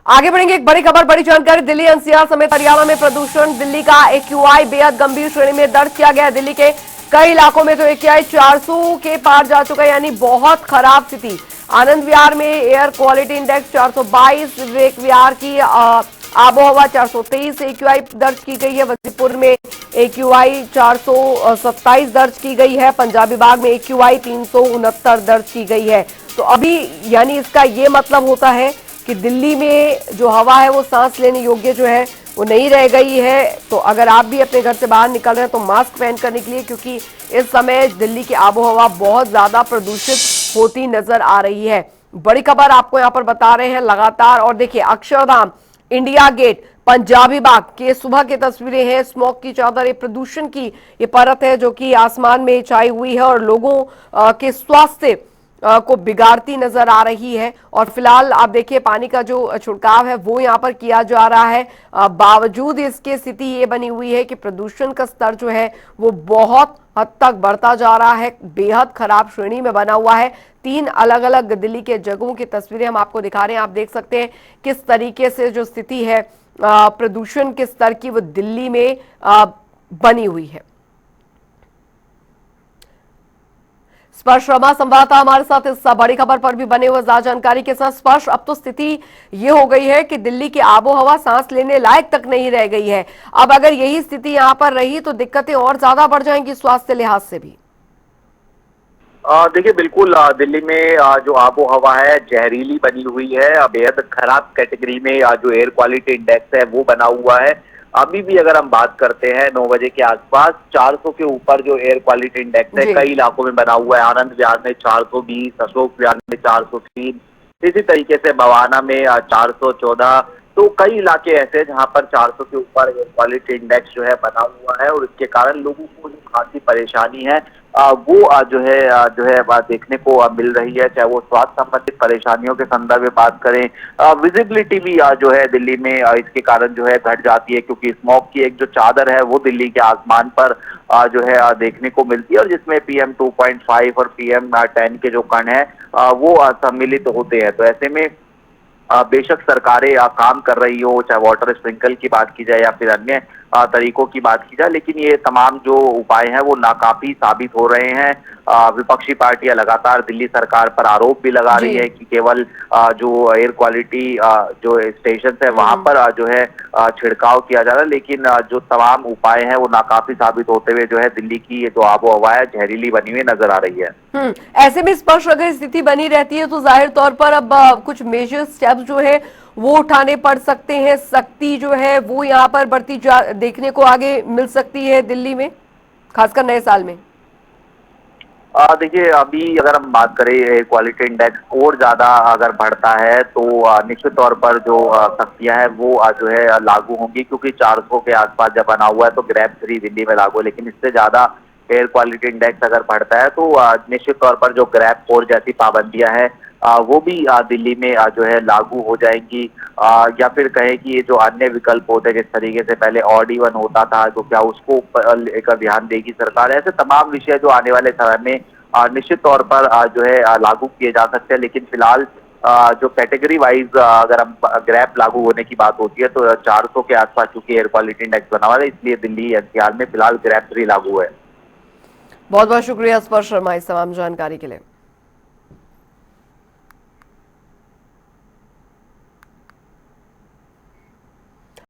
आगे बढ़ेंगे। एक बड़ी खबर, बड़ी जानकारी। दिल्ली एनसीआर समेत हरियाणा में प्रदूषण, दिल्ली का एक्यूआई बेहद गंभीर श्रेणी में दर्ज किया गया है। दिल्ली के कई इलाकों में तो एक्यूआई 400 के पार जा चुका है, यानी बहुत खराब स्थिति। आनंद विहार में air quality index 422, Vivek Vihar की आबोहवा 423 एक्यूआई दर्ज की गई है। वजीपुर में एक्यूआई 427 दर्ज की गई है। पंजाबी बाग में एक्यूआई 369 दर्ज की गई है। तो अभी यानी इसका ये मतलब होता है कि दिल्ली में जो हवा है वो सांस लेने योग्य जो है वो नहीं रह गई है। तो अगर आप भी अपने घर से बाहर निकल रहे हैं तो मास्क पहन कर निकलिए, क्योंकि इस समय दिल्ली की आबोहवा बहुत ज्यादा प्रदूषित होती नजर आ रही है। बड़ी खबर आपको यहां पर बता रहे हैं लगातार। और देखिए, अक्षरधाम, इंडिया गेट, पंजाबी बाग के सुबह की तस्वीरें हैं। स्मोक की चादर, ये प्रदूषण की ये परत है जो कि आसमान में छाई हुई है और लोगों के स्वास्थ्य को बिगाड़ती नजर आ रही है। और फिलहाल आप देखिए, पानी का जो छिड़काव है वो यहां पर किया जा रहा है। बावजूद इसके स्थिति ये बनी हुई है कि प्रदूषण का स्तर जो है वो बहुत हद तक बढ़ता जा रहा है, बेहद खराब श्रेणी में बना हुआ है। 3 अलग अलग दिल्ली के जगहों की तस्वीरें हम आपको दिखा रहे हैं। आप देख सकते हैं किस तरीके से जो स्थिति है प्रदूषण के स्तर की वो दिल्ली में बनी हुई है। स्पर्श रमा संवाददाता हमारे साथ इस बड़ी खबर पर भी बने हुए ज्यादा जानकारी के साथ। स्पर्श, अब तो स्थिति ये हो गई है कि दिल्ली की आबोहवा सांस लेने लायक तक नहीं रह गई है। अब अगर यही स्थिति यहां पर रही तो दिक्कतें और ज्यादा बढ़ जाएंगी स्वास्थ्य लिहाज से भी। देखिए, बिल्कुल दिल्ली में जो आबो हवा है जहरीली बनी हुई है। बेहद खराब कैटेगरी में जो एयर क्वालिटी इंडेक्स है वो बना हुआ है। अभी भी अगर हम बात करते हैं 9 बजे के आसपास 400 के ऊपर जो एयर क्वालिटी इंडेक्स है कई इलाकों में बना हुआ है। आनंद विहार में 420, अशोक विहार में 403, इसी तरीके से बवाना में 414। तो कई इलाके ऐसे हैं जहां पर 400 के ऊपर एयर क्वालिटी इंडेक्स जो है बना हुआ है और इसके कारण लोगों को जो खासी परेशानी है वो देखने को मिल रही है। चाहे वो स्वास्थ्य संबंधित परेशानियों के संदर्भ में बात करें, विजिबिलिटी भी जो है दिल्ली में इसके कारण जो है घट जाती है, क्योंकि स्मॉग की एक जो चादर है वो दिल्ली के आसमान पर जो है देखने को मिलती है और जिसमें PM 2.5 और PM 10 के जो कण है वो सम्मिलित होते हैं। तो ऐसे में बेशक सरकारें काम कर रही हो, चाहे वाटर स्प्रिंकल की बात की जाए या फिर अन्य तरीकों की बात की जाए, लेकिन ये तमाम जो उपाय हैं वो नाकाफी साबित हो रहे हैं। विपक्षी पार्टियां लगातार दिल्ली सरकार पर आरोप भी लगा रही है कि केवल जो एयर क्वालिटी जो स्टेशन है वहां पर जो है छिड़काव किया जा रहा है, लेकिन जो तमाम उपाय हैं वो नाकाफी साबित होते हुए जो है दिल्ली की ये जो आबो हवा है जहरीली बनी हुई नजर आ रही है। ऐसे में स्पष्ट अगर स्थिति बनी रहती है तो जाहिर तौर पर अब कुछ मेजर स्टेप्स जो है वो उठाने पड़ सकते हैं। सख्ती जो है वो यहाँ पर बढ़ती देखने को आगे मिल सकती है दिल्ली में, खासकर नए साल में। देखिए, अभी अगर हम बात करें एयर क्वालिटी इंडेक्स और ज्यादा अगर बढ़ता है तो निश्चित तौर पर जो सख्तियां हैं वो जो है लागू होंगी, क्योंकि 400 के आसपास जब बना हुआ है तो ग्रेड 3 दिल्ली में लागू है। लेकिन इससे ज्यादा एयर क्वालिटी इंडेक्स अगर बढ़ता है तो निश्चित तौर पर जो ग्रेड 4 जैसी पाबंदियां हैं वो भी दिल्ली में जो है लागू हो जाएंगी। या फिर कहें कि ये जो अन्य विकल्प होते हैं, जिस तरीके से पहले ऑड इवन होता था, तो क्या उसको लेकर ध्यान देगी सरकार। ऐसे तमाम विषय जो आने वाले समय में निश्चित तौर पर जो है लागू किए जा सकते हैं। लेकिन फिलहाल जो कैटेगरी वाइज अगर हम ग्रैप लागू होने की बात होती है तो 400 के आसपास चूंकि एयर क्वालिटी इंडेक्स बना हुआ है, इसलिए दिल्ली एनसीआर में फिलहाल ग्रैप 3 लागू है। बहुत बहुत शुक्रिया स्पर्श शर्मा इस तमाम जानकारी के लिए।